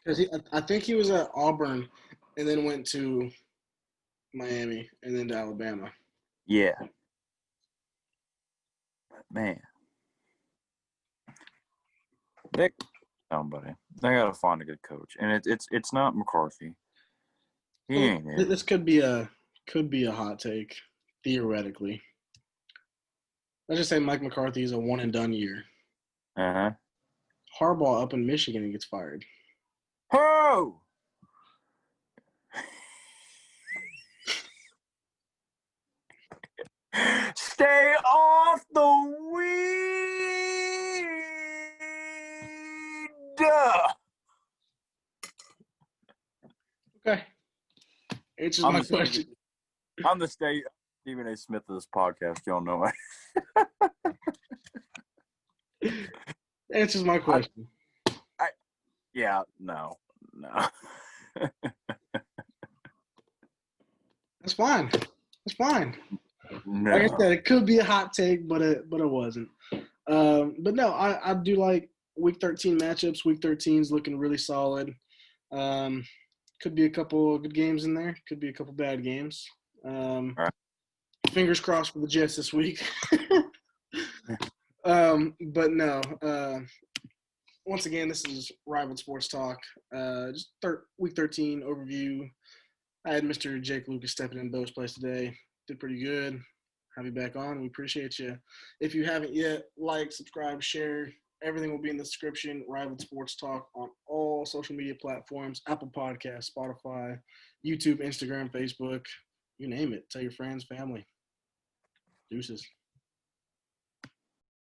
because I think he was at Auburn and then went to Miami and then to Alabama. Yeah. Man. Somebody. They gotta find a good coach. And it's not McCarthy. He ain't it. This could be a hot take, theoretically. Let's just say Mike McCarthy is a one and done year. Uh-huh. Harbaugh up in Michigan and gets fired. Oh! Stay off the weed. Okay. It's just my question. I'm the Stephen A. Smith of this podcast. Y'all know it. Answers my question. No. That's fine. No. Like I said, it could be a hot take, but it wasn't. But no, I do like Week 13 matchups. Week 13 is looking really solid. Could be a couple good games in there. Could be a couple bad games. All right. Fingers crossed for the Jets this week. But no. Once again, this is Rival Sports Talk. Just Week 13 overview. I had Mr. Jake Lucas stepping in Bo's place today. Did pretty good. Have you back on. We appreciate you. If you haven't yet, like, subscribe, share. Everything will be in the description. Rival Sports Talk on all social media platforms, Apple Podcasts, Spotify, YouTube, Instagram, Facebook, you name it. Tell your friends, family. Deuces.